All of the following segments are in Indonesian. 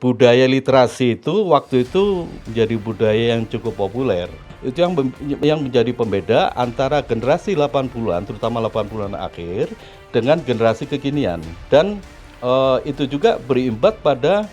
budaya literasi itu waktu itu menjadi budaya yang cukup populer. Itu yang menjadi pembeda antara generasi 80-an, terutama 80-an akhir, dengan generasi kekinian. Dan itu juga berimbat pada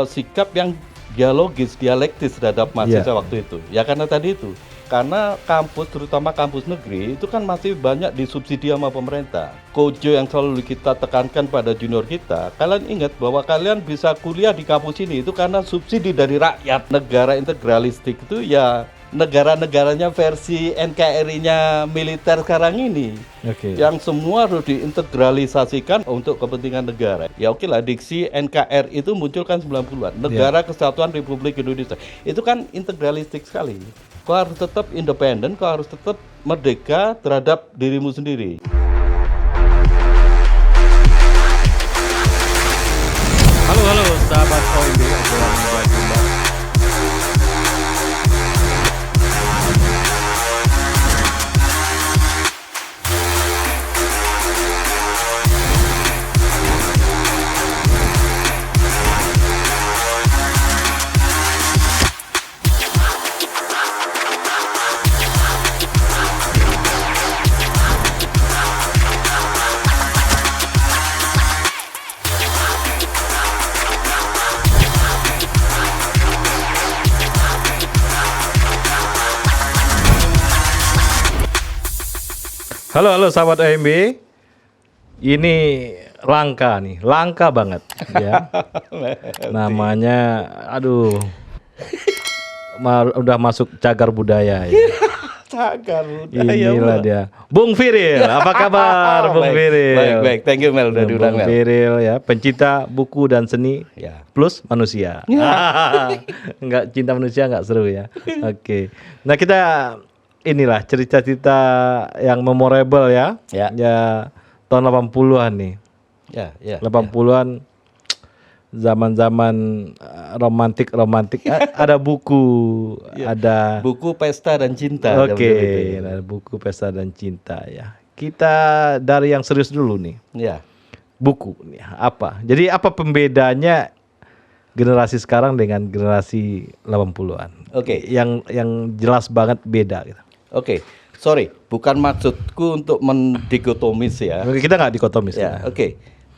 sikap yang dialogis, dialektis terhadap mahasiswa waktu itu. Ya karena tadi itu. Karena kampus, terutama kampus negeri, itu kan masih banyak disubsidi sama pemerintah. Kojo yang selalu kita tekankan pada junior kita, kalian ingat bahwa kalian bisa kuliah di kampus ini itu karena subsidi dari rakyat. Negara integralistik itu ya negara-negaranya versi NKRI-nya militer sekarang ini. Yang semua harus diintegralisasikan untuk kepentingan negara. Ya oke lah, diksi NKRI itu muncul kan 90-an. Negara Kesatuan Republik Indonesia. Itu kan integralistik sekali. Kau harus tetap independen, kau harus tetap merdeka terhadap dirimu sendiri. Halo sahabat OIB, obrolan muda Jumbo. Halo sahabat OMB. Ini langka nih, langka banget ya. Namanya udah masuk cagar budaya ya. Cagar budaya. Inilah dia. Bung Firil, apa kabar Bung Firil? Baik. Thank you Mel udah diundang Mel. Bung Firil ya, pencinta buku dan seni plus manusia. Enggak cinta manusia enggak seru ya. Oke. Nah, kita inilah cerita-cerita yang memorable ya. Ya tahun 80-an nih. 80-an zaman-zaman romantik. Ada buku, ada buku Pesta dan Cinta. Ada buku Pesta dan Cinta ya. Kita dari yang serius dulu nih. Buku nih, apa? Jadi apa pembedanya generasi sekarang dengan generasi 80-an? Yang jelas banget beda gitu. Sorry, bukan maksudku untuk mendikotomis ya. Kita nggak dikotomis.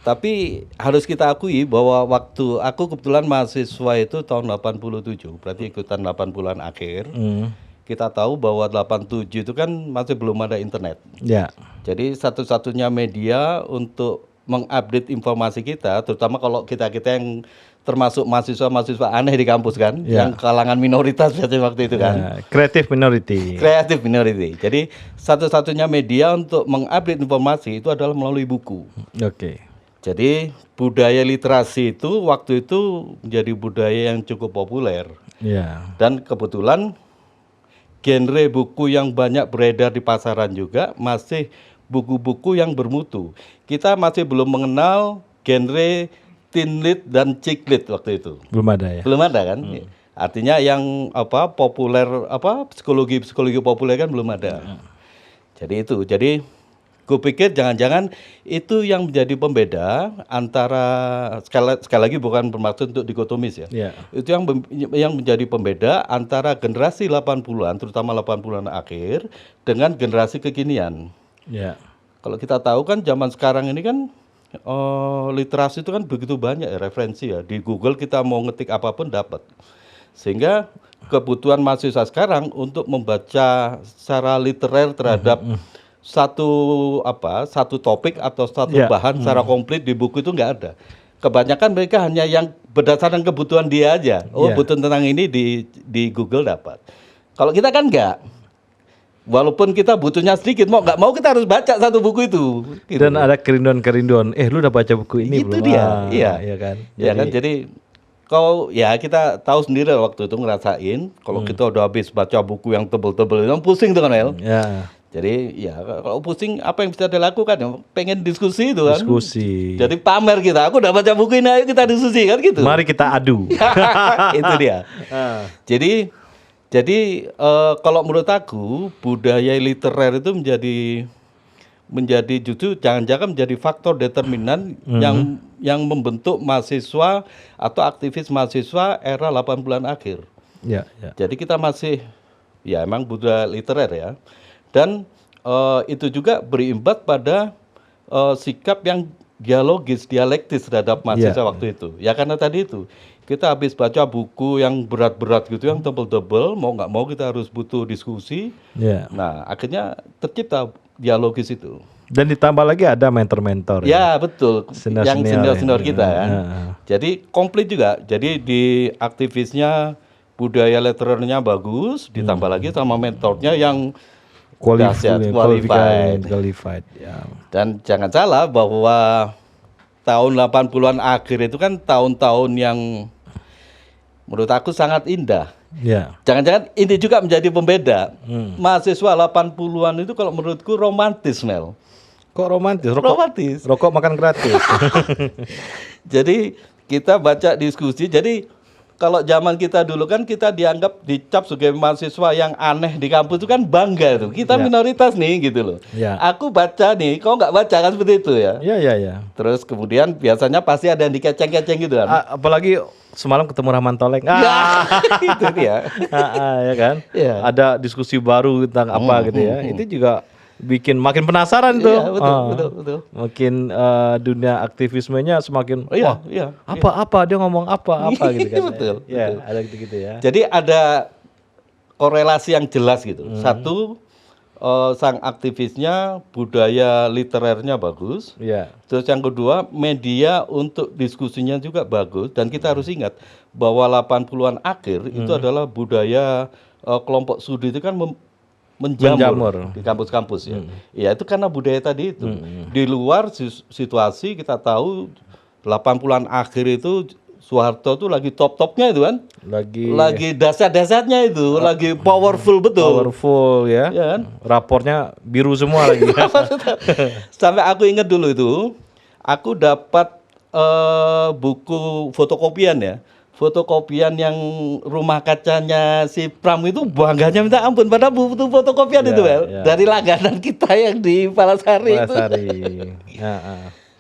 Tapi harus kita akui bahwa waktu aku kebetulan mahasiswa itu tahun 87, berarti ikutan 80-an akhir. Kita tahu bahwa 87 itu kan masih belum ada internet. Jadi satu-satunya media untuk mengupdate informasi kita, terutama kalau kita yang termasuk mahasiswa aneh di kampus kan, yang kalangan minoritas waktu itu kan. Creative minority. Jadi satu-satunya media untuk mengupdate informasi itu adalah melalui buku. Jadi budaya literasi itu waktu itu menjadi budaya yang cukup populer. Dan kebetulan genre buku yang banyak beredar di pasaran juga masih buku-buku yang bermutu. Kita masih belum mengenal genre teen lit dan chick lit waktu itu. Belum ada ya? Belum ada kan? Artinya yang populer psikologi populer kan belum ada. Jadi gue pikir jangan-jangan itu yang menjadi pembeda antara sekali lagi bukan bermaksud untuk dikotomis ya. Itu yang menjadi pembeda antara generasi 80-an, terutama 80-an akhir dengan generasi kekinian. Kalau kita tahu kan zaman sekarang ini kan literasi itu kan begitu banyak ya, referensi ya. Di Google kita mau ngetik apapun dapat. Sehingga kebutuhan mahasiswa sekarang untuk membaca secara literer terhadap satu topik atau satu bahan secara komplit di buku itu nggak ada. Kebanyakan mereka hanya yang berdasarkan kebutuhan dia aja. Butuh tentang ini di Google dapat. Kalau kita kan nggak. Walaupun kita butuhnya sedikit, mau nggak mau kita harus baca satu buku itu. Dan ada kerinduan. Lu udah baca buku ini itu belum? Dia, iya kan. Jadi kita tahu sendiri waktu itu ngerasain. Kalau kita udah habis baca buku yang tebel-tebel, itu pusing tuh kan El. Jadi kalau pusing apa yang bisa dilakukan? Pengen diskusi itu kan. Jadi pamer kita. Aku udah baca buku ini, ayo kita diskusi kan gitu. Mari kita adu. Itu dia. Jadi kalau menurut aku budaya literer itu menjadi menjadi justru jangan-jangan menjadi faktor determinan yang membentuk mahasiswa atau aktivis mahasiswa era 80-an akhir. Ya, ya. Jadi kita masih ya emang budaya literer ya. Dan itu juga berimbas pada sikap yang dialogis, dialektis terhadap mahasiswa waktu itu. Ya karena tadi itu kita habis baca buku yang berat-berat gitu, yang tebel-tebel, mau nggak mau kita harus butuh diskusi. Nah akhirnya tercipta dialogis itu. Dan ditambah lagi ada mentor-mentor. Ya betul, yang senior-senior kita ya. Jadi komplit juga. Jadi di aktivisnya budaya literernya bagus, ditambah lagi sama mentornya yang qualified. Ya. Dan jangan salah bahwa tahun 80-an akhir itu kan tahun-tahun yang menurut aku sangat indah. Ya. Jangan-jangan ini juga menjadi pembeda. Mahasiswa 80-an itu kalau menurutku romantis, Mel. Kok romantis? Romantis. Rokok makan gratis. Jadi kita baca diskusi, jadi kalau zaman kita dulu kan kita dianggap dicap sebagai mahasiswa yang aneh di kampus itu kan bangga itu. Kita minoritas nih gitu loh. Aku baca nih, kau nggak baca kan seperti itu ya? Iya. Terus kemudian biasanya pasti ada yang dikeceng-keceng gitu kan. Apalagi semalam ketemu Rahman Toleng. Itu dia. Ya kan? Ada diskusi baru tentang apa gitu ya. Itu juga bikin makin penasaran tuh. Iya, betul. Makin dunia aktivismenya semakin iya. Apa dia ngomong apa gitu kan. Betul. Ada gitu ya. Jadi ada korelasi yang jelas gitu. Satu, sang aktivisnya budaya literernya bagus. Terus yang kedua, media untuk diskusinya juga bagus, dan kita harus ingat bahwa 80-an akhir itu adalah budaya kelompok studi itu kan menjamur di kampus-kampus ya. Ya itu karena budaya tadi itu. Di luar situasi kita tahu 80-an akhir itu Soeharto tuh lagi top-topnya itu kan. Lagi dasar-dasarnya itu, lagi powerful betul. Powerful ya. Kan? Rapornya biru semua lagi. Sampai aku ingat dulu itu, aku dapat buku fotokopian ya. Fotokopian yang rumah kacanya si Pram itu bangganya minta ampun pada buku fotokopian itu dari langganan kita yang di Palasari itu.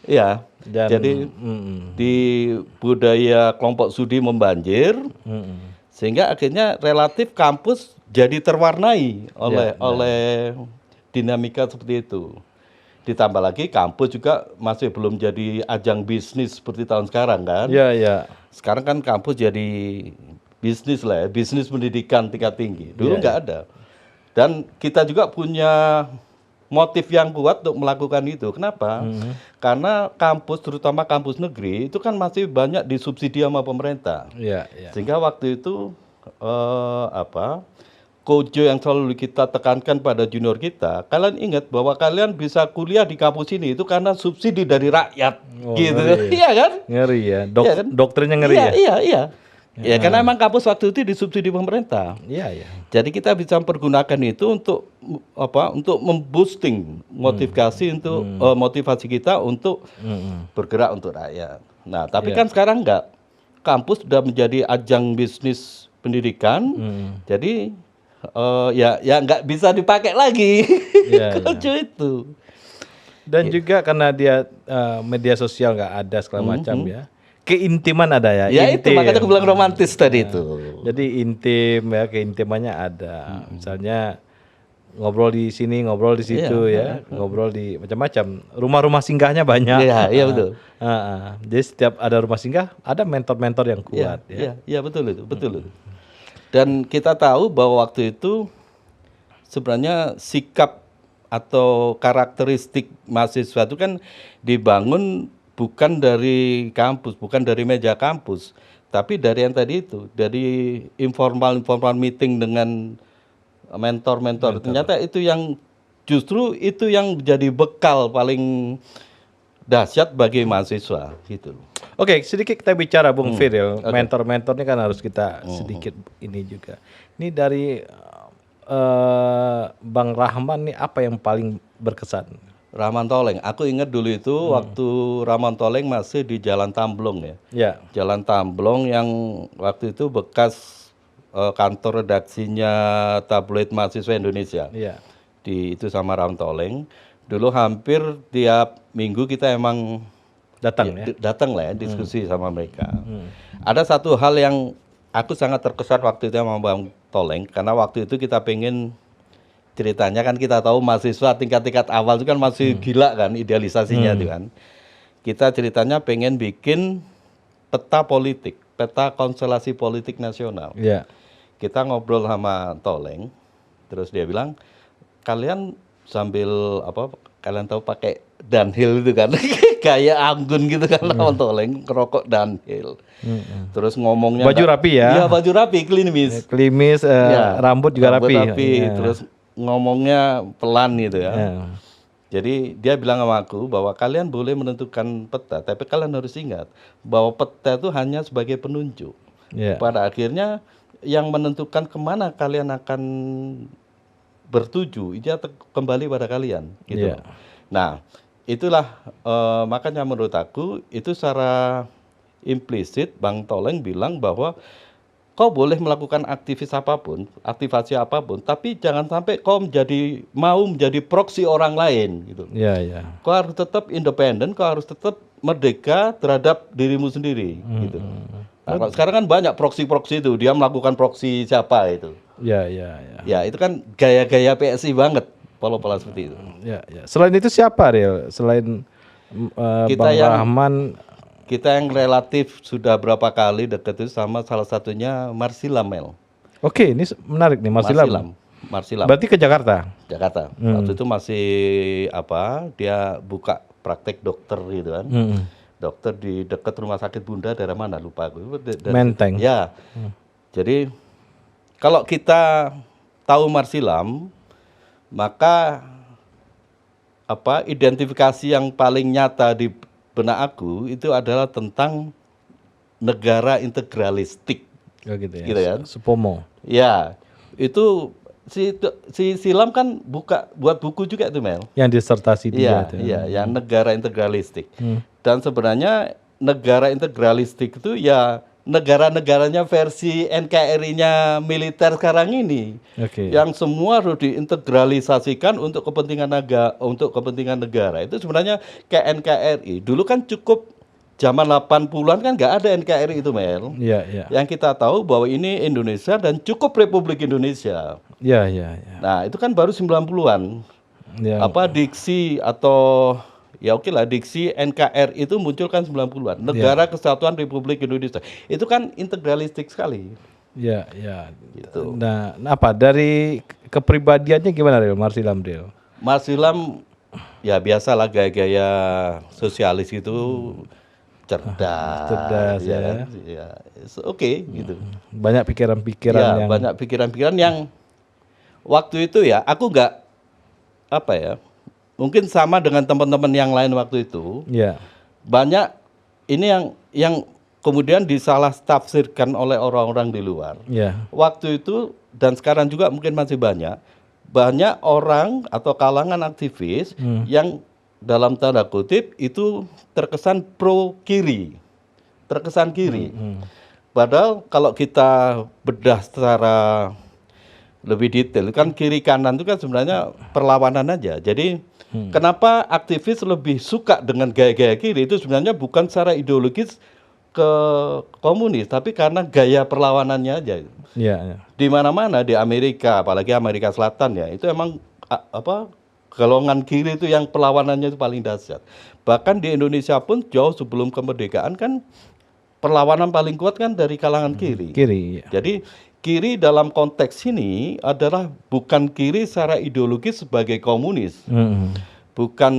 Ya. Jadi di budaya kelompok studi membanjir, sehingga akhirnya relatif kampus jadi terwarnai oleh dinamika seperti itu. Ditambah lagi kampus juga masih belum jadi ajang bisnis seperti tahun sekarang kan. Sekarang kan kampus jadi bisnis lah ya, bisnis pendidikan tingkat tinggi. Dulu nggak ada. Dan kita juga punya motif yang kuat untuk melakukan itu. Kenapa? Karena kampus, terutama kampus negeri, itu kan masih banyak disubsidi sama pemerintah. Sehingga waktu itu Kojo yang selalu kita tekankan pada junior kita, kalian ingat bahwa kalian bisa kuliah di kampus ini itu karena subsidi dari rakyat, gitu. Iya kan? Ngeri ya. Doktrinnya ngeri ya. Iya. Ya karena emang kampus waktu itu disubsidi pemerintah. Jadi kita bisa mempergunakan itu untuk untuk memboosting motivasi untuk motivasi kita untuk bergerak untuk rakyat. Nah, tapi kan sekarang enggak. Kampus sudah menjadi ajang bisnis pendidikan. Jadi ya nggak bisa dipakai lagi Kojo itu. Dan juga karena dia media sosial nggak ada segala macam ya. Keintiman ada ya. Ya itu makanya aku bilang romantis tadi itu. Jadi intim ya, keintimannya ada. Misalnya ngobrol di sini, ngobrol di situ ngobrol di macam-macam. Rumah-rumah singgahnya banyak. Iya betul. Jadi setiap ada rumah singgah ada mentor-mentor yang kuat. Iya betul itu. Dan kita tahu bahwa waktu itu sebenarnya sikap atau karakteristik mahasiswa itu kan dibangun bukan dari kampus, bukan dari meja kampus, tapi dari yang tadi itu, dari informal meeting dengan mentor-mentor. Ternyata itu yang justru itu yang menjadi bekal paling dahsyat bagi mahasiswa gitu. Oke, sedikit kita bicara Bung Firil, mentor-mentor ini kan harus kita sedikit ini juga. Ini dari Bang Rahman nih apa yang paling berkesan? Rahman Toleng, aku ingat dulu itu waktu Rahman Toleng masih di Jalan Tamblong ya. Jalan Tamblong yang waktu itu bekas kantor redaksinya Tabloid Mahasiswa Indonesia. Itu sama Rahman Toleng. Dulu hampir tiap minggu kita emang datang lah ya diskusi sama mereka. Ada satu hal yang aku sangat terkesan waktu itu sama Bang Toleng, karena waktu itu kita pengen, ceritanya kan kita tahu mahasiswa tingkat-tingkat awal itu kan masih gila kan idealisasinya itu kan. Kita ceritanya pengen bikin peta politik, peta konstelasi politik nasional. Kita ngobrol sama Toleng, terus dia bilang, kalian sambil kalian tahu pakai Dunhill itu kan, kayak anggun gitu kan, Toleng ngerokok Dunhill. Terus ngomongnya baju rapi ya? Iya, baju rapi, klimis. Klimis, rambut juga rapi. Terus ngomongnya pelan gitu ya. Jadi dia bilang sama aku bahwa kalian boleh menentukan peta, tapi kalian harus ingat bahwa peta itu hanya sebagai penunjuk. Pada akhirnya yang menentukan kemana kalian akan bertuju, itu kembali pada kalian. Gitu. Nah, itulah makanya menurut aku itu secara implisit Bang Toleng bilang bahwa kau boleh melakukan aktivasi apapun, tapi jangan sampai kau mau menjadi proksi orang lain gitu. Kau harus tetap independen, kau harus tetap merdeka terhadap dirimu sendiri gitu. Nah, sekarang kan banyak proksi-proksi itu, dia melakukan proksi siapa itu. Ya, itu kan gaya-gaya PSI banget, pola-pola seperti itu. Selain itu siapa, Riel? Selain Bang Rahman, kita yang relatif sudah berapa kali dekat itu sama salah satunya Marsilam, Mel. Oke, ini menarik nih, Marsilam. Berarti ke Jakarta? Jakarta. Waktu itu masih dia buka praktek dokter gitu kan. Dokter di dekat rumah sakit Bunda, daerah mana lupa aku. Menteng. Ya. Jadi kalau kita tahu Marsilam, maka identifikasi yang paling nyata di benak aku itu adalah tentang negara integralistik. Gitu ya. Gitu ya. Supomo. Ya. Itu si Silam kan buat buku juga itu, Mel. Yang disertasi dia itu. Iya, yang negara integralistik. Dan sebenarnya negara integralistik itu ya negara-negaranya versi NKRI-nya militer sekarang ini, yang semua harus diintegralisasikan untuk kepentingan negara. Itu sebenarnya kayak NKRI. Dulu kan cukup zaman 80-an kan nggak ada NKRI itu, Mel. Yang kita tahu bahwa ini Indonesia dan cukup Republik Indonesia. Nah, itu kan baru 90-an. Diksi atau diksi NKRI itu muncul kan 90-an. Negara Kesatuan Republik Indonesia. Itu kan integralistik sekali. Gitu. Nah, dari kepribadiannya gimana, Riel? Marsilam ya biasalah gaya-gaya sosialis itu, cerdas ya. Gitu. Banyak pikiran-pikiran banyak pikiran-pikiran yang waktu itu ya aku nggak mungkin sama dengan teman-teman yang lain waktu itu. Banyak ini yang kemudian disalah tafsirkan oleh orang-orang di luar. Waktu itu dan sekarang juga mungkin masih banyak orang atau kalangan aktivis yang dalam tanda kutip itu terkesan pro kiri. Terkesan kiri. Padahal kalau kita bedah secara lebih detail, kan kiri kanan itu kan sebenarnya perlawanan aja. Jadi kenapa aktivis lebih suka dengan gaya-gaya kiri itu sebenarnya bukan secara ideologis ke komunis, tapi karena gaya perlawanannya aja. Di mana-mana di Amerika, apalagi Amerika Selatan ya, itu emang golongan kiri itu yang perlawanannya itu paling dahsyat. Bahkan di Indonesia pun jauh sebelum kemerdekaan kan perlawanan paling kuat kan dari kalangan kiri. Jadi kiri dalam konteks ini adalah bukan kiri secara ideologis sebagai komunis, bukan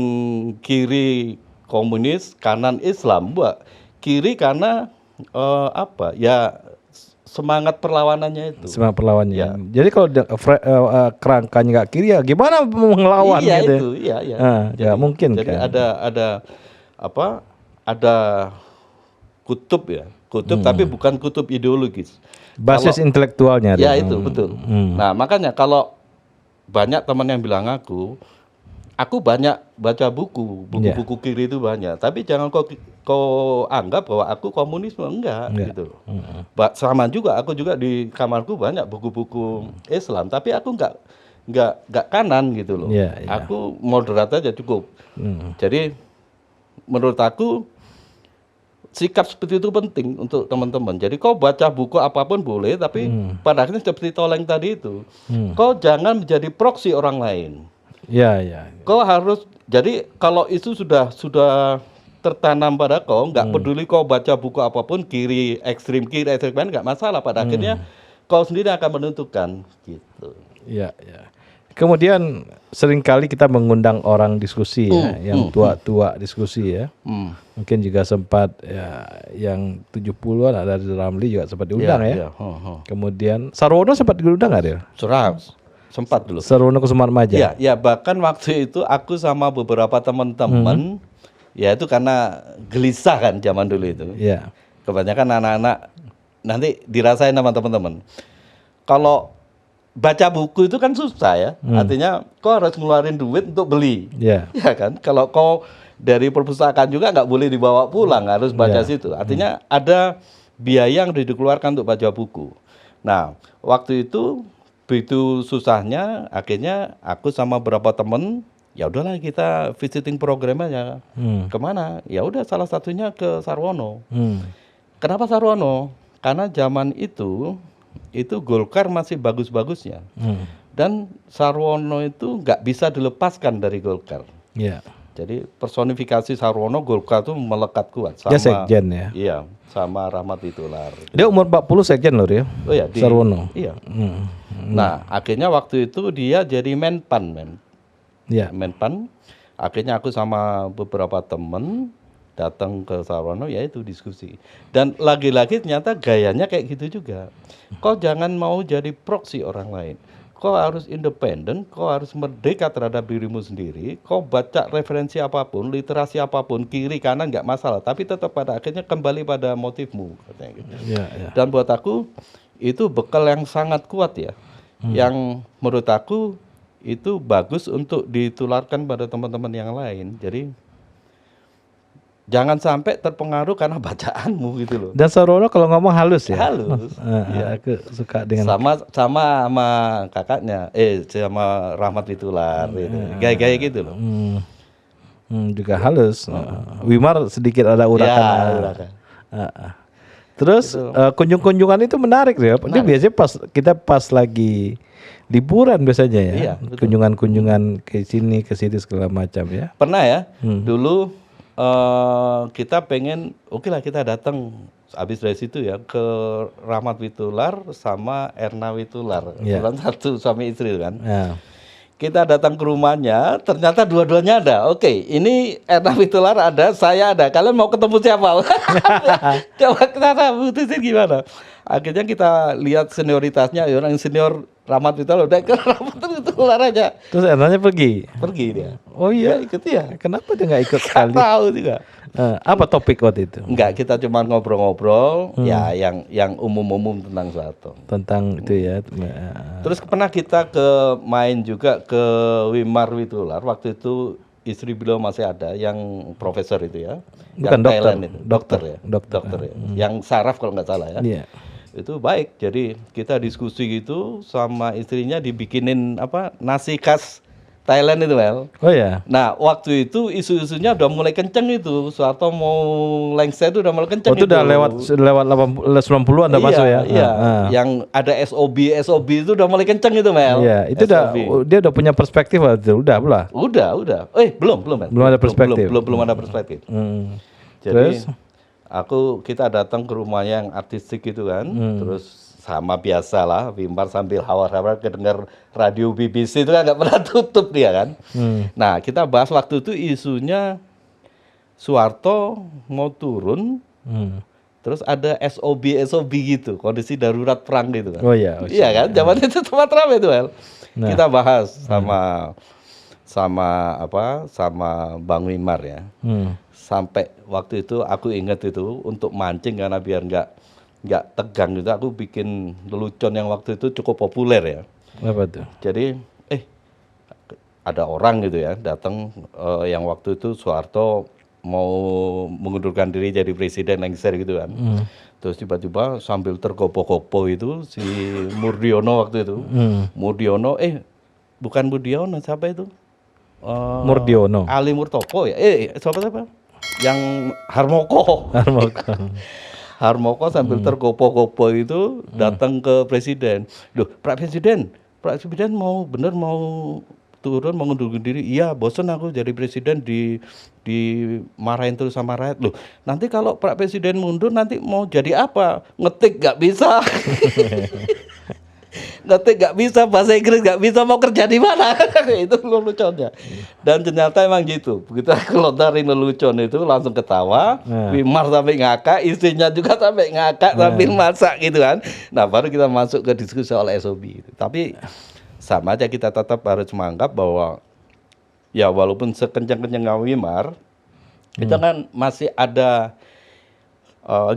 kiri komunis kanan Islam, kiri karena semangat perlawanannya itu. Semangat perlawanannya. Jadi kalau kerangkanya nggak kiri ya gimana mau ngelawan gitu? Nggak mungkin. Jadi kan ada kutub tapi bukan kutub ideologis. Basis intelektualnya. Ya itu betul. Nah makanya kalau banyak teman yang bilang aku banyak baca buku-buku kiri itu banyak. Tapi jangan kau anggap bahwa aku komunisme, enggak. Gitu. Sama juga aku juga di kamarku banyak buku-buku Islam. Tapi aku nggak kanan gitu loh. Aku moderat aja cukup. Jadi menurut aku sikap seperti itu penting untuk teman-teman. Jadi kau baca buku apapun boleh, tapi pada akhirnya seperti Toleng tadi itu, kau jangan menjadi proksi orang lain. Kau harus, jadi kalau itu sudah tertanam pada kau, nggak peduli kau baca buku apapun, kiri ekstrim kanan nggak masalah. Pada akhirnya kau sendiri akan menentukan gitu. Kemudian seringkali kita mengundang orang diskusi yang tua-tua diskusi ya. Mungkin juga sempat ya, yang 70-an ada di Ramli juga sempat diundang ya. Kemudian Sarwono sempat diundang nggak dia? Sempat dulu. Sarwono Kusumaatmadja. Ya bahkan waktu itu aku sama beberapa teman-teman, ya itu karena gelisah kan zaman dulu itu. Kebanyakan anak-anak nanti dirasain sama teman-teman. Kalau baca buku itu kan susah ya, artinya kau harus ngeluarin duit untuk beli, ya kan. Kalau kau dari perpustakaan juga nggak boleh dibawa pulang, harus baca situ. Artinya ada biaya yang dikeluarkan untuk baca buku. Nah waktu itu begitu susahnya, akhirnya aku sama beberapa temen, ya udahlah kita visiting program aja. Kemana? Ya udah salah satunya ke Sarwono. Kenapa Sarwono? Karena zaman itu Golkar masih bagus-bagusnya, dan Sarwono itu nggak bisa dilepaskan dari Golkar. Jadi personifikasi Sarwono Golkar itu melekat kuat. Sama sekjen ya. Iya, sama Rahmat Witoelar. Dia umur 40 sekjen loh ya. Oh ya, Sarwono. Iya. Nah akhirnya waktu itu dia jadi Menpan. Menpan. Akhirnya aku sama beberapa temen datang ke Sarwono, yaitu diskusi. Dan lagi-lagi ternyata gayanya kayak gitu juga. Kau jangan mau jadi proksi orang lain. Kau harus independen, kau harus merdeka terhadap dirimu sendiri. Kau baca referensi apapun, literasi apapun, kiri kanan nggak masalah. Tapi tetap pada akhirnya kembali pada motifmu, katanya gitu. Dan buat aku itu bekal yang sangat kuat ya. Yang menurut aku itu bagus untuk ditularkan pada teman-teman yang lain. Jadi jangan sampai terpengaruh karena bacaanmu gitu loh. Dan Sarwono kalau ngomong halus ya. Halus. Aku suka dengan sama kakaknya, sama Rahmat Witoelar gitu. Gaya-gaya gitu loh. Juga halus. Wimar sedikit ada urakan. Terus kunjung-kunjungan itu menarik ya. Dia biasanya pas lagi liburan biasanya ya. Kunjungan-kunjungan ke sini segala macam ya. Pernah ya. Dulu kita pengen, oke lah kita datang habis dari situ ya ke Rahmat Witoelar sama Erna Witoelar, bukan satu suami istri kan. Kita datang ke rumahnya, ternyata dua-duanya ada. Oke, ini Erna Witoelar ada, saya ada. Kalian mau ketemu siapa? Coba kita putusin gimana? Akhirnya kita lihat senioritasnya, orang senior Rahmat Witoelar udah ke Rahmat Witoelar aja. Terus Ernanya pergi dia. Oh iya, ikut ya. Kenapa dia nggak ikut sekali? Tahu juga. Apa topik waktu itu? Enggak, kita cuma ngobrol-ngobrol, ya yang umum-umum tentang Soeharto. Tentang itu ya. Terus pernah kita main juga ke Wimar Witoelar. Waktu itu istri beliau masih ada, yang profesor itu ya. Bukan yang dokter. Itu. Dokter ya. Yang saraf kalau nggak salah ya. Itu baik. Jadi kita diskusi gitu sama istrinya, dibikinin nasi khas Thailand itu, Mel. Oh ya. Nah, waktu itu isu-isunya udah mulai kenceng itu. Soeharto mau lengser itu udah mulai kenceng. Oh, itu udah lewat 90-an udah masuk ya. Iya. Yang ada SOB itu udah mulai kenceng itu, Mel. Iya, itu dia udah punya perspektif waktu itu. Udah. Udah. Belum, Mel. Belum ada perspektif. Belum ada perspektif. Jadi kita datang ke rumahnya yang artistik gitu kan. Terus sama biasa lah, Wimar sambil hawar-hawar kedengar radio BBC itu kan nggak pernah tutup dia kan. Nah kita bahas waktu itu isunya Soeharto mau turun, terus ada SOB gitu, kondisi darurat perang gitu kan. Oh iya. Iya kan, zaman itu tempat ramai itu El. Kita bahas sama Bang Wimar ya. Sampai waktu itu aku ingat itu untuk mancing karena biar nggak tegang gitu, aku bikin lelucon yang waktu itu cukup populer ya. Apa tuh? Jadi ada orang gitu ya datang, yang waktu itu Soeharto mau mengundurkan diri jadi presiden lengser gitu kan. Terus tiba-tiba sambil tergopoh-gopoh itu si Murdiono waktu itu, Murdiono bukan Budiono, siapa itu? Murdiono. Ali Murtopo ya. Siapa? Yang Harmoko. Harmoko sambil tergopoh-gopoh itu datang ke presiden. Loh, Pak Presiden mau turun mengundurkan diri. Iya, bosan aku jadi presiden dimarahin terus sama rakyat. Loh, nanti kalau Pak Presiden mundur nanti mau jadi apa? Ngetik nggak bisa. Ngetik nggak bisa, bahasa Inggris nggak bisa, mau kerja di mana? Itu leluconnya. Dan ternyata emang gitu. Begitu aku lontarin lelucon itu langsung ketawa, Wimar sampai ngakak, istrinya juga sampai ngakak sambil masak gitu kan. Nah, baru kita masuk ke diskusi soal SOB. Tapi sama aja, kita tetap harus menganggap bahwa ya walaupun sekencang-kencangnya Wimar, itu kan masih ada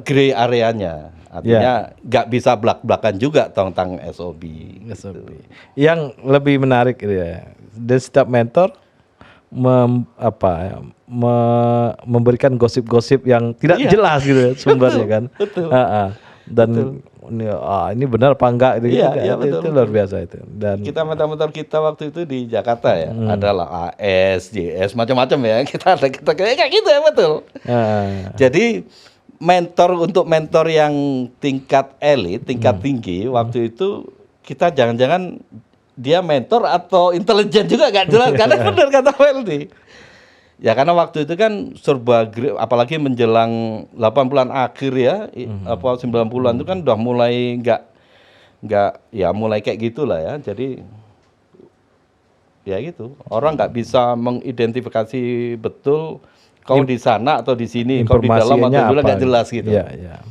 gray areanya. Artinya nggak bisa belak-belakan juga tentang SOB. Gitu. Yang lebih menarik gitu ya, dan setiap mentor memberikan gosip-gosip yang tidak jelas gitu ya, sumbernya kan. Betul. Dan ini benar apa enggak gitu, itu luar biasa itu. Dan kita mentor kita waktu itu di Jakarta ya, adalah AS, JS, macam-macam ya. Kita kayak gitu ya, betul. Jadi untuk mentor yang tingkat elit, tingkat tinggi, waktu itu kita jangan-jangan dia mentor atau intelijen juga nggak jelas. Karena benar kata Weldy. Ya karena waktu itu kan serba, apalagi menjelang 80-an akhir ya, 90-an itu kan udah mulai mulai kayak gitulah ya. Jadi ya gitu, orang nggak bisa mengidentifikasi betul kau di sana atau di sini, kau di dalam atau di luar, nggak jelas gitu. Iya.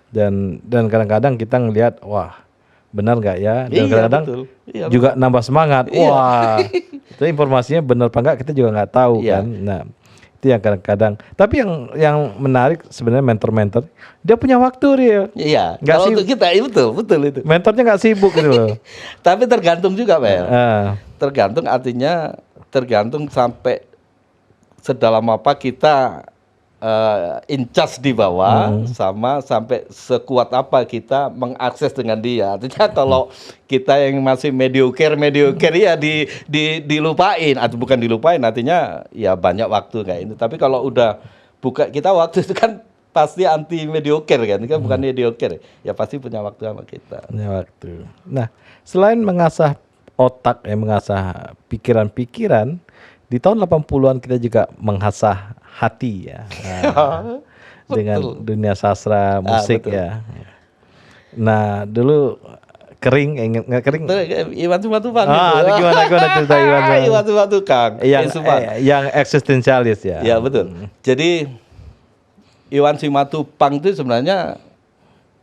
Dan kadang-kadang kita ngelihat, wah benar nggak ya? Dan kadang-kadang juga nambah semangat. Wah, itu informasinya benar apa enggak kita juga nggak tahu kan. Nah, itu yang kadang-kadang. Tapi yang menarik sebenarnya mentor-mentor, dia punya waktu real. Iya. Kalau untuk kita, betul itu. Mentornya nggak sibuk gitu loh. Tapi tergantung juga, Mel. Tergantung, artinya tergantung sampai sedalam apa kita in charge di bawah, sama sampai sekuat apa kita mengakses dengan dia. Artinya kalau kita yang masih mediocre ya dilupain, atau bukan dilupain, artinya ya banyak waktu kayak ini. Tapi kalau udah kita waktu itu kan pasti anti mediocre kan bukan mediocre, ya pasti punya waktu sama kita. Punya waktu. Nah, selain mengasah otak mengasah pikiran-pikiran, di tahun 80-an kita juga mengasah hati ya. Dengan dunia sastra musik ya. Nah, dulu kering, nggak kering. Iwan Simatupang. Gimana cerita Iwan Simatupang. Yang eksistensialis ya. Ya, betul. Jadi Iwan Simatupang itu sebenarnya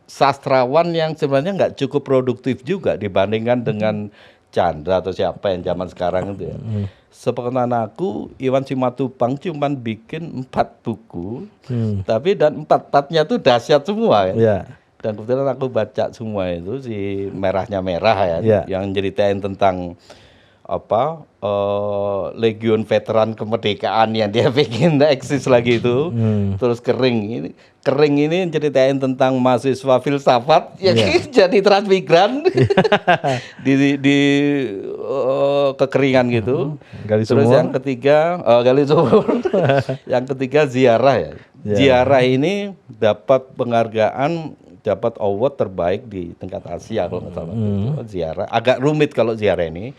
sastrawan yang sebenarnya nggak cukup produktif juga dibandingkan dengan Chandra atau siapa yang zaman sekarang itu ya. Sepengetahuan aku, Iwan Simatupang cuman bikin 4 buku, tapi dan 4-4-nya tuh dahsyat semua ya. Dan kebetulan aku baca semua itu, si Merahnya Merah ya, yang ceritain tentang Legion Veteran Kemerdekaan yang dia bikin eksis lagi itu. Terus Kering ini ceritain tentang mahasiswa filsafat yang jadi transmigran di kekeringan gitu. Terus yang ketiga Gali Sumur. Yang ketiga ziarah ya. Ziarah ini dapat penghargaan, dapat award terbaik di tingkat Asia kalau nggak salah. Ziarah agak rumit kalau ziarah ini.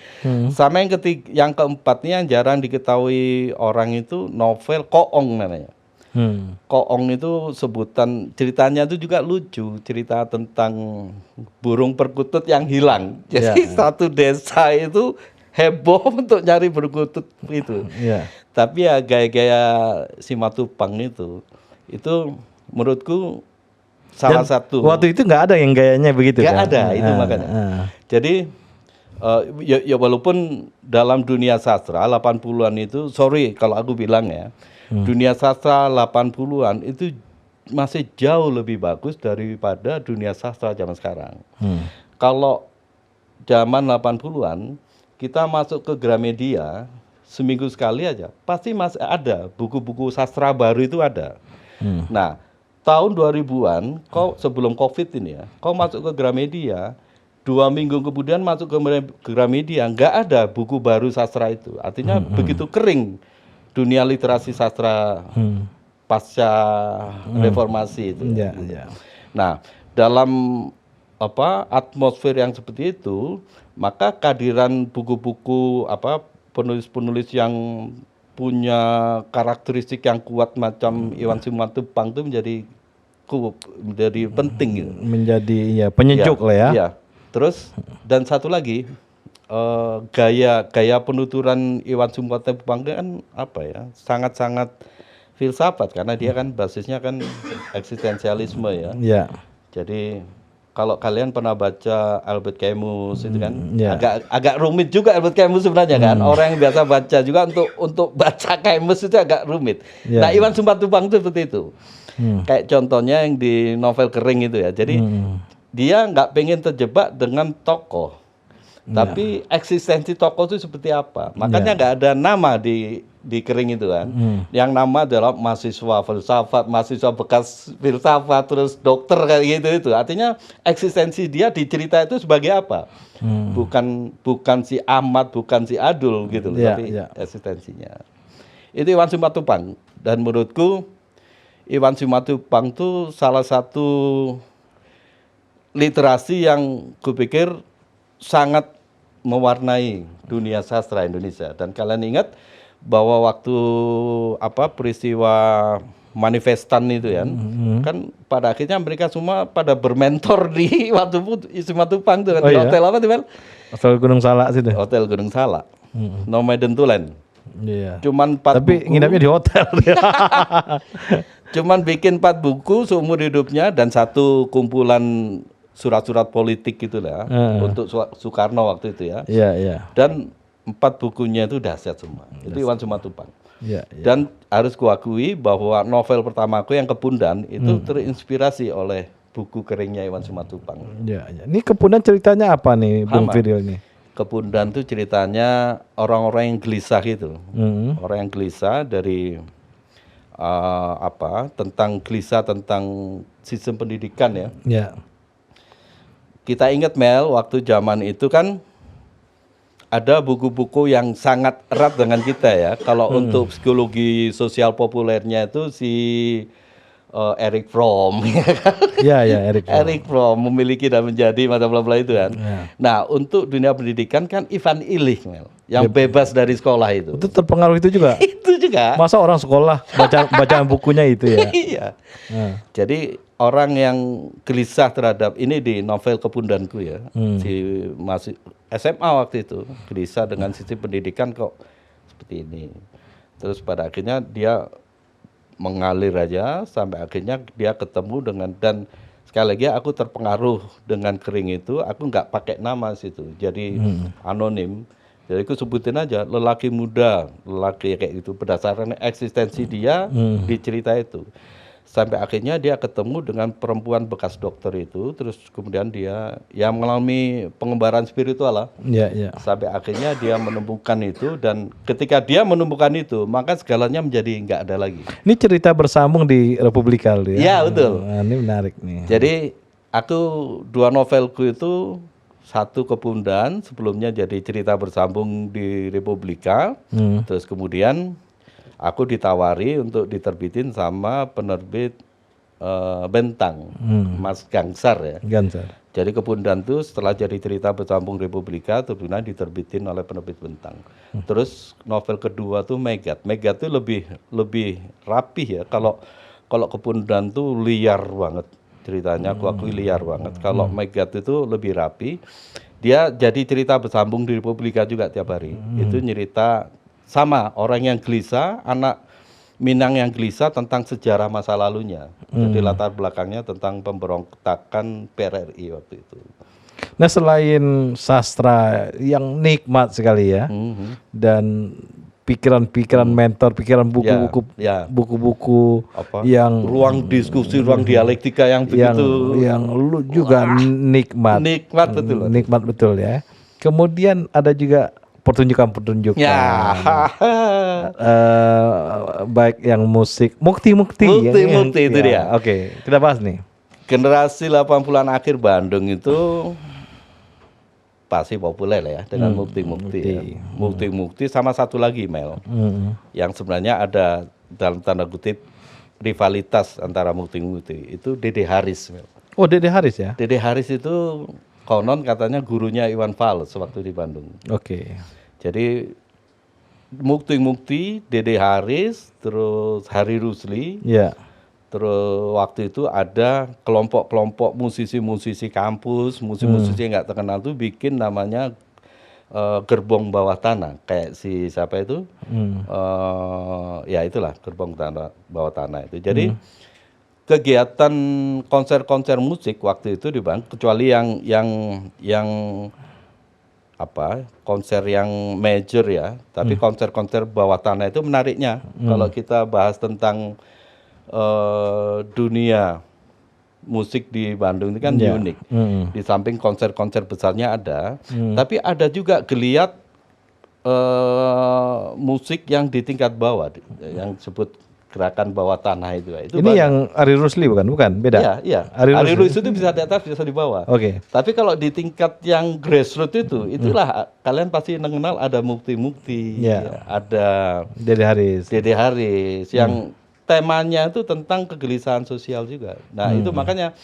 Sama yang keempatnya yang jarang diketahui orang itu novel Koong namanya. Koong itu sebutan ceritanya itu juga lucu, cerita tentang burung perkutut yang hilang. Jadi satu desa itu heboh untuk nyari perkutut itu. Tapi ya gaya-gaya Simatupang itu menurutku salah satu. Waktu itu nggak ada yang gayanya begitu. Nggak ada itu makanya. Jadi ya walaupun dalam dunia sastra 80-an itu, sorry kalau aku bilang ya, dunia sastra 80-an itu masih jauh lebih bagus daripada dunia sastra zaman sekarang. Kalau zaman 80-an kita masuk ke Gramedia seminggu sekali aja, pasti masih ada buku-buku sastra baru itu ada. Nah, tahun 2000-an, sebelum Covid ini ya, kau masuk ke Gramedia, 2 minggu kemudian masuk ke Gramedia, nggak ada buku baru sastra itu. Artinya begitu kering dunia literasi sastra pasca reformasi itu. Ya, ya. Nah, dalam atmosfer yang seperti itu, maka kehadiran buku-buku penulis-penulis yang punya karakteristik yang kuat macam Iwan Simatupang itu menjadi penting gitu. Menjadi penyejuk lah ya. Iya. Terus dan satu lagi gaya penuturan Iwan Simatupang kan sangat-sangat filsafat karena dia kan basisnya kan eksistensialisme ya. Iya. Jadi kalau kalian pernah baca Albert Camus itu kan agak rumit juga Albert Camus sebenarnya kan. Orang yang biasa baca juga untuk baca Camus itu agak rumit. Nah, Iwan Simatupang itu seperti itu. Kayak contohnya yang di novel Kering itu ya. Jadi dia nggak pengen terjebak dengan tokoh, tapi eksistensi tokoh itu seperti apa. Makanya nggak ada nama di Kering itu kan. Yang nama adalah mahasiswa filsafat, mahasiswa bekas filsafat, terus dokter kayak gitu itu. Artinya eksistensi dia di cerita itu sebagai apa? Bukan si Ahmad, bukan si Adul gitu, tapi eksistensinya. Itu Iwan Simatupang. Dan menurutku Iwan Simatupang itu salah satu literasi yang kupikir sangat mewarnai dunia sastra Indonesia. Dan kalian ingat bahwa waktu peristiwa manifestan itu ya, kan pada akhirnya mereka semua pada bermentor di waktu Simatupang itu kan, di hotel apa tuh, Hotel Gunung Salak situ. Hotel Gunung Salak. Nomaden Tulen. Iya. Cuman 4 tapi buku. nginapnya di hotel. Cuman bikin 4 buku seumur hidupnya dan 1 kumpulan surat-surat politik gitulah untuk Soekarno waktu itu ya. Iya, iya. Dan 4 bukunya itu dahsyat semua. Itu Iwan Simatupang. Iya, iya. Dan harus kuakui bahwa novel pertamaku yang Kepundan itu terinspirasi oleh buku keringnya Iwan Simatupang. Iya, iya. Ini Kepundan ceritanya apa nih, Bung Firil nih? Kepundan itu ceritanya orang-orang yang gelisah gitu. Orang yang gelisah dari gelisah tentang sistem pendidikan ya. Iya. Kita ingat Mel, waktu zaman itu kan ada buku-buku yang sangat erat dengan kita ya. Kalau untuk psikologi sosial populernya itu si Erich Fromm. Iya, ya, Erich Fromm. Erich Fromm memiliki dan menjadi bla bla bla itu kan. Ya. Nah, untuk dunia pendidikan kan Ivan Illich Mel, yang bebas dari sekolah itu. Itu terpengaruh itu juga. Itu juga. Masa orang sekolah bacaan bukunya itu ya. Iya. Jadi orang yang gelisah terhadap ini di novel Kepundanku ya, si masih SMA waktu itu, gelisah dengan sistem pendidikan kok seperti ini. Terus pada akhirnya dia mengalir aja sampai akhirnya dia ketemu dengan, dan sekali lagi aku terpengaruh dengan Kering itu, aku nggak pakai nama situ, jadi anonim. Jadi aku sebutin aja lelaki muda, lelaki kayak gitu berdasarkan eksistensi dia di cerita itu. Sampai akhirnya dia ketemu dengan perempuan bekas dokter itu, terus kemudian dia yang mengalami pengembaraan spiritual lah. Iya, iya. Sampai akhirnya dia menemukan itu, dan ketika dia menemukan itu, maka segalanya menjadi nggak ada lagi. Ini cerita bersambung di Republika ya? Iya, betul. Nah, ini menarik nih. Jadi aku 2 novelku itu, 1 Kepundan, sebelumnya jadi cerita bersambung di Republika, terus kemudian aku ditawari untuk diterbitin sama penerbit Bentang, Mas Gangsar ya. Gangsar. Jadi Kepundan itu setelah jadi cerita bersambung Republika, kemudian diterbitin oleh penerbit Bentang. Terus novel kedua tuh Megat. Megat itu lebih rapih ya. Kalau Kepundan tuh liar banget ceritanya, aku akui liar banget. Kalau Megat itu lebih rapi. Dia jadi cerita bersambung di Republika juga tiap hari. Itu nyerita sama orang yang gelisah, anak Minang yang gelisah tentang sejarah masa lalunya. Jadi latar belakangnya tentang pemberontakan PRRI waktu itu. Nah, selain sastra yang nikmat sekali ya, dan pikiran-pikiran mentor, pikiran buku-buku, buku-buku yang ruang diskusi, ruang dialektika yang begitu, yang lu juga nikmat betul, nikmat betul ya. Kemudian ada juga pertunjukan ya. Baik yang musik mukti itu dia. Oke, kita bahas nih. Generasi 80-an akhir Bandung itu pasti populer ya dengan mukti-mukti. Ya. Mukti-mukti sama satu lagi Mel, yang sebenarnya ada dalam tanda kutip rivalitas antara mukti-mukti itu Dede Haris. Mel. Oh, Dede Haris ya? Dede Haris itu konon katanya gurunya Iwan Fals waktu di Bandung. Oke. Jadi mukti-mukti Dede Haris, terus Hari Rusli. Ya. Terus waktu itu ada kelompok-kelompok musisi-musisi kampus, musisi-musisi yang nggak terkenal tuh bikin namanya gerbong bawah tanah. Kayak si siapa itu? Ya itulah gerbong bawah tanah itu. Jadi kegiatan konser-konser musik waktu itu di Bandung, kecuali yang apa konser yang major ya, tapi konser-konser bawah tanah itu menariknya. Kalau kita bahas tentang dunia musik di Bandung ini kan unik. Di samping konser-konser besarnya ada, tapi ada juga geliat musik yang di tingkat bawah, yang disebut gerakan bawah tanah itu. Ini banyak. Yang Ari Rusli bukan? Beda? Iya. Ari Rusli itu bisa di atas, bisa di bawah. Oke. Tapi kalau di tingkat yang grassroots itulah kalian pasti mengenal ada mukti-mukti, ada Dede Haris yang temanya itu tentang kegelisahan sosial juga. Nah itu makanya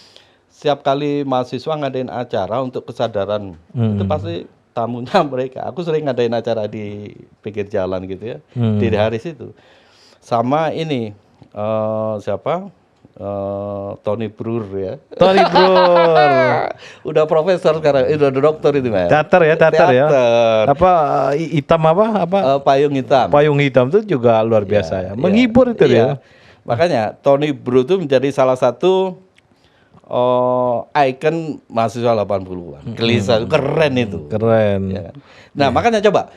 setiap kali mahasiswa ngadain acara untuk kesadaran itu pasti tamunya mereka. Aku sering ngadain acara di pinggir jalan gitu ya, Dede Haris itu. Sama ini siapa? Tony Brur ya. Tony Brur. Udah profesor sekarang, udah dokter itu Mas. Teater ya. Apa hitam apa? Payung hitam. Payung hitam itu juga luar biasa ya. Menghibur itu ya. Makanya Tony Brur itu menjadi salah satu ikon mahasiswa 80-an. Gelisah, keren itu. Keren. Ya kan? Nah, makanya coba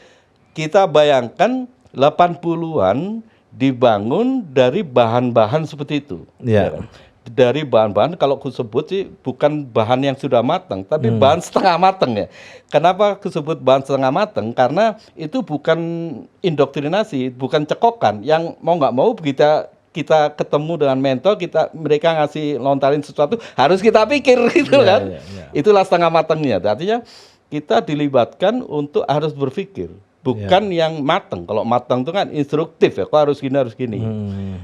kita bayangkan 80-an dibangun dari bahan-bahan seperti itu. Ya kan? Dari bahan-bahan kalau aku sebut sih bukan bahan yang sudah matang, tapi bahan setengah matang ya. Kenapa aku sebut bahan setengah matang? Karena itu bukan indoktrinasi, bukan cekokan. Yang mau nggak mau kita ketemu dengan mentor, mereka ngasih lontarin sesuatu, harus kita pikir gitu kan. Itulah setengah matangnya. Artinya kita dilibatkan untuk harus berpikir. Bukan yang matang. Kalau matang itu kan instruktif ya, kok harus gini.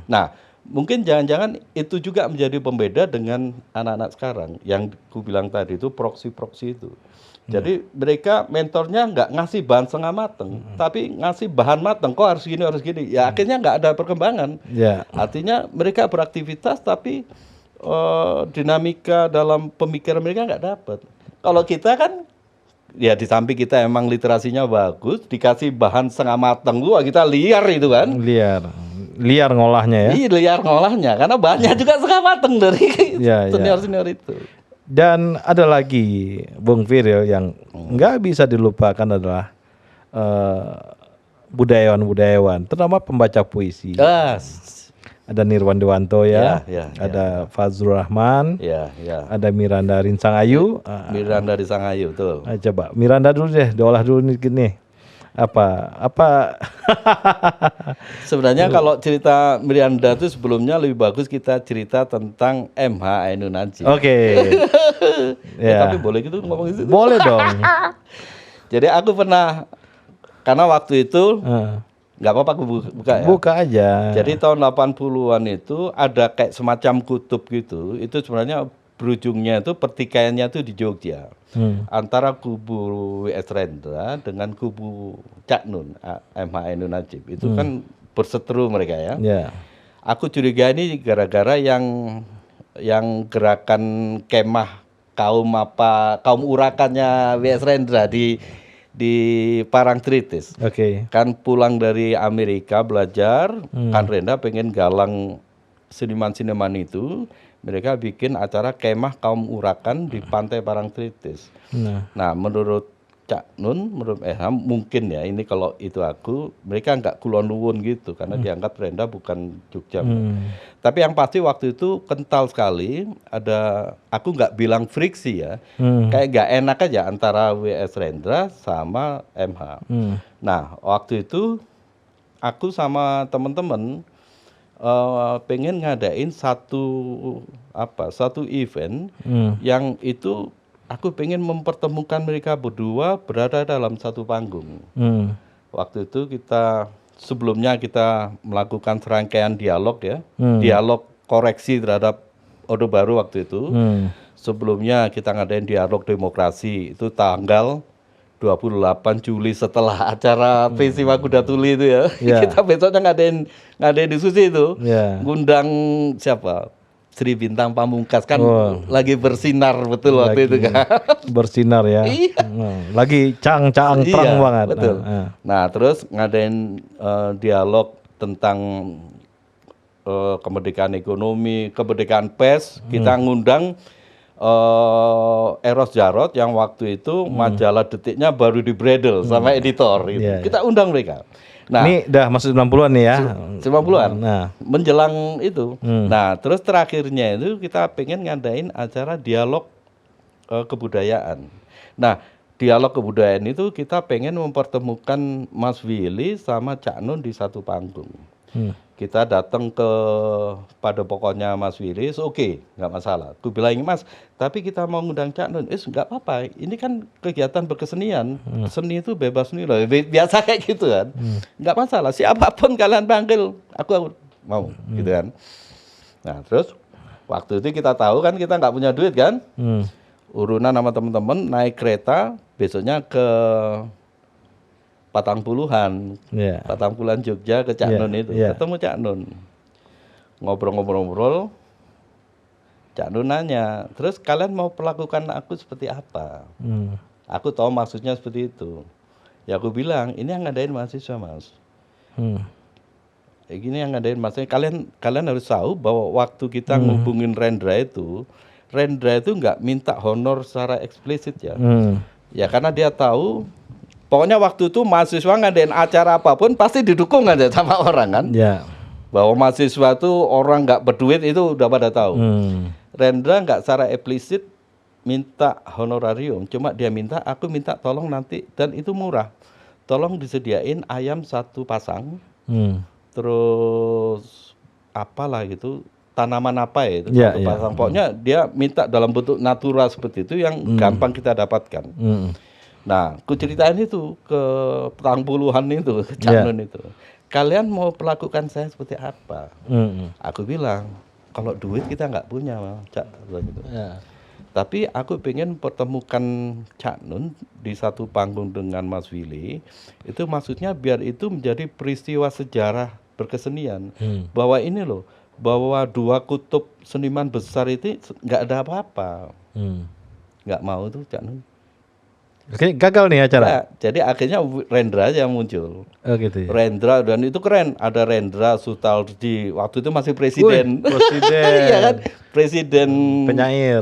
Nah, mungkin jangan-jangan itu juga menjadi pembeda dengan anak-anak sekarang. Yang ku bilang tadi itu proksi-proksi itu. Jadi mereka mentornya nggak ngasih bahan setengah matang, tapi ngasih bahan matang. Kok harus gini. Ya akhirnya nggak ada perkembangan. Artinya mereka beraktivitas tapi dinamika dalam pemikiran mereka nggak dapat. Kalau kita kan ya di samping kita emang literasinya bagus, dikasih bahan setengah matang, kita liar itu kan. Liar ngolahnya ya. Iya, liar ngolahnya karena bahannya juga setengah matang dari senior-senior itu. Dan ada lagi Bung Firil yang nggak bisa dilupakan adalah budayawan-budayawan, terutama pembaca puisi. Ada Nirwan Dewanto ada Fazrul Rahman, ada Miranda Rinsang Ayu. Miranda Rinsang Ayu, betul. Coba Miranda dulu deh, diolah dulu nih. Apa? Sebenarnya kalau cerita Miranda itu sebelumnya lebih bagus kita cerita tentang MH Ainun Najib. Oke. Tapi boleh gitu ngomong gitu? Boleh dong. Jadi aku pernah, karena waktu itu nggak apa-apa aku buka ya. Buka aja. Jadi tahun 80-an itu ada kayak semacam kutub gitu. Itu sebenarnya berujungnya itu pertikaiannya itu di Jogja. Antara kubu W.S. Rendra dengan kubu Cak Nun, MH Ainun Najib. Itu kan berseteru mereka ya. Aku curiga ini gara-gara yang gerakan kemah kaum urakannya W.S. Rendra di Parangtritis. Kan pulang dari Amerika belajar, kan Rendra pengen galang seniman-seniman itu, mereka bikin acara kemah kaum urakan di pantai Parangtritis. Nah, menurut Cak Nun, menurut mungkin ya, ini kalau itu mereka nggak kulon nuwun gitu, karena dianggap Rendra bukan Jogja. Tapi yang pasti waktu itu kental sekali, aku nggak bilang friksi ya, kayak nggak enak aja antara W.S. Rendra sama MH. Nah, waktu itu aku sama teman-teman pengen ngadain satu event yang itu aku pengen mempertemukan mereka berdua berada dalam satu panggung. Waktu itu sebelumnya kita melakukan serangkaian dialog ya, dialog koreksi terhadap Orde Baru waktu itu. Sebelumnya kita ngadain dialog demokrasi itu tanggal 28 Juli setelah acara Peristiwa Kuda Tuli itu ya. Kita besoknya ngadain diskusi itu. Ngundang siapa? Sri Bintang Pamungkas kan lagi bersinar betul waktu itu kan. Bersinar ya. Lagi terang banget. Betul. Nah, terus ngadain dialog tentang kemerdekaan ekonomi, kemerdekaan pers. Kita ngundang Eros Jarot yang waktu itu majalah Detiknya baru dibredel sama editor gitu. Kita undang mereka. Nah, ini udah masuk 90-an nih ya. 90-an. Nah, menjelang itu. Nah, terus terakhirnya itu kita pengen ngadain acara dialog kebudayaan. Nah, dialog kebudayaan itu kita pengen mempertemukan Mas Willy sama Cak Nun di satu panggung. Kita datang ke pada pokoknya Mas Willy, oke, nggak masalah. Aku bilang, Mas, tapi kita mau ngundang Cak Nun, nggak apa-apa. Ini kan kegiatan berkesenian, seni itu bebas nih loh, biasa kayak gitu kan. Nggak masalah, siapapun kalian panggil, aku mau, gitu kan. Nah, terus waktu itu kita tahu kan kita nggak punya duit kan, urunan sama teman-teman naik kereta, besoknya ke Patangpuluhan Jogja ke Cak Nun itu, ketemu Cak Nun, ngobrol-ngobrol, Cak Nun nanya, terus kalian mau perlakukan aku seperti apa? Aku tahu maksudnya seperti itu. Ya aku bilang, ini yang ngadain mahasiswa Mas. Gini yang ngadain mahasiswa. Kalian harus tahu bahwa waktu kita ngubungin Rendra itu nggak minta honor secara eksplisit ya. Ya karena dia tahu. Pokoknya waktu itu mahasiswa ngadain acara apapun pasti didukung aja sama orang kan. Bahwa mahasiswa itu orang nggak berduit itu udah pada tahu. Rendra nggak secara eksplisit minta honorarium, cuma dia aku minta tolong nanti, dan itu murah. Tolong disediain ayam 1 pasang, terus apalah gitu, tanaman apa ya itu 1 pasang. Pokoknya dia minta dalam bentuk natural seperti itu yang gampang kita dapatkan. Nah, aku ceritain itu ke Patangpuluhan itu, ke Cak Nun itu. Kalian mau perlakukan saya seperti apa? Aku bilang, kalau duit kita nggak punya, Cak. Gitu. Tapi aku pengen pertemukan Cak Nun di satu panggung dengan Mas Willy. Itu maksudnya biar itu menjadi peristiwa sejarah berkesenian. Bahwa ini loh, bahwa 2 kutub seniman besar itu nggak ada apa-apa. Nggak mau tuh Cak Nun. Oke, gagal nih acara. Nah, jadi akhirnya Rendra yang muncul. Gitu ya. Rendra, dan itu keren. Ada Rendra Sutarji, waktu itu masih presiden. Iya kan? Presiden penyair.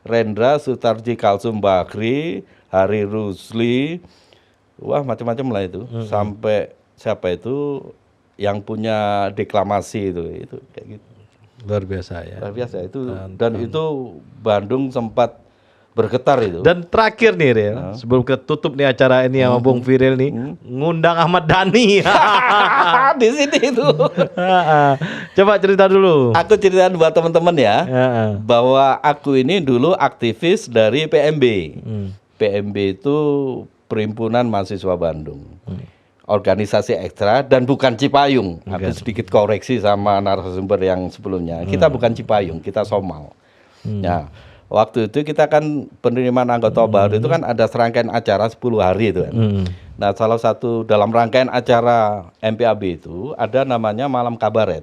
Rendra Sutarji Kalsum Bakri, Hari Rusli, wah macam-macam lah itu. Sampai siapa itu yang punya deklamasi itu kayak gitu. Luar biasa ya. Luar biasa itu. Dan itu Bandung sempat bergetar itu. Dan terakhir nih Ril, sebelum ketutup nih acara ini sama Bung Viril nih, ngundang Ahmad Dhani. Di sini itu. Coba cerita dulu. Aku ceritain buat teman-teman ya, bahwa aku ini dulu aktivis dari PMB. PMB itu Perhimpunan Mahasiswa Bandung. Organisasi ekstra dan bukan Cipayung. Aku sedikit koreksi sama narasumber yang sebelumnya. Kita bukan Cipayung, kita Somal. Ya. Waktu itu kita kan penerimaan anggota baru itu kan ada serangkaian acara 10 hari itu kan. Nah, salah satu dalam rangkaian acara MPAB itu ada namanya Malam Kabaret.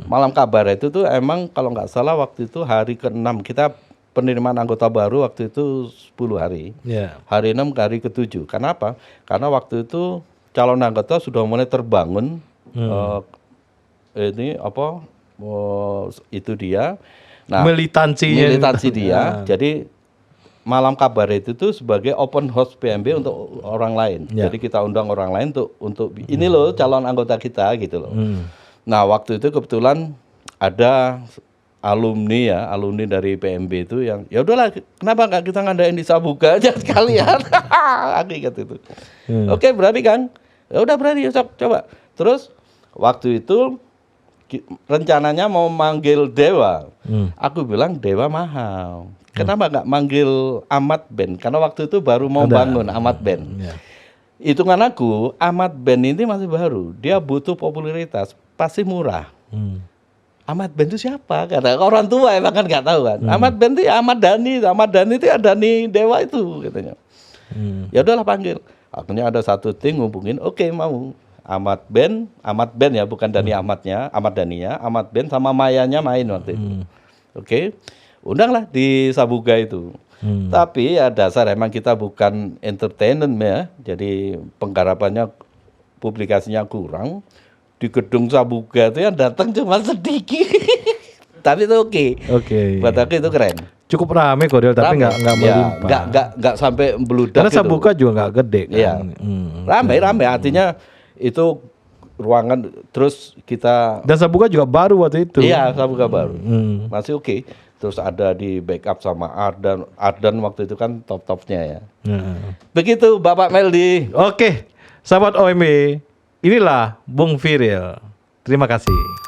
Malam Kabaret itu tuh emang kalau nggak salah waktu itu hari ke-6 kita penerimaan anggota baru waktu itu 10 hari. Hari 6 ke hari ke-7. Kenapa? Karena waktu itu calon anggota sudah mulai terbangun. Itu dia. Nah, militansi dia. Jadi Malam Kabaret itu sebagai open house PMB untuk orang lain. Jadi kita undang orang lain untuk ini loh calon anggota kita gitu loh. Nah, waktu itu kebetulan ada alumni dari PMB itu yang ya udahlah, kenapa nggak kita ngadain di Sabuga aja sekalian. Aku ingat itu. Oke, berani Kang? Ya udah berani, coba. Terus waktu itu rencananya mau manggil Dewa. Aku bilang Dewa mahal. Kenapa nggak manggil Ahmad Band? Karena waktu itu baru mau bangun Ahmad Band. Ya. Hitungan aku, Ahmad Band ini masih baru. Dia butuh popularitas, pasti murah. Ahmad Band itu siapa? Kata orang tua emang kan nggak tahu kan. Ahmad Band itu Ahmad Dhani. Ahmad Dhani itu ya Dhani Dewa itu katanya. Ya udahlah panggil. Akhirnya ada satu tim ngubungin, oke mau. Ahmad Band ya, bukan Dhani Ahmadnya, Ahmad Dhaninya, Ahmad Band sama Mayanya main waktu itu. Oke. Undanglah di Sabuga itu. Tapi ya dasar emang kita bukan entertainment ya. Jadi penggarapannya, publikasinya kurang. Di gedung Sabuga itu yang datang cuma sedikit. Tapi itu oke. Buat aku itu keren. Cukup rame kok, tapi nggak melimpah. Nggak sampai meludak. Karena Sabuga juga nggak gede kan. Iya. Rame artinya itu ruangan terus kita. Dan Sabuga juga baru waktu itu. Iya, Sabuga baru. Masih oke. Terus ada di backup sama Ardan waktu itu kan top-topnya ya. Begitu Bapak Meldi. Oke, sahabat OMB, inilah Bung Firil. Terima kasih.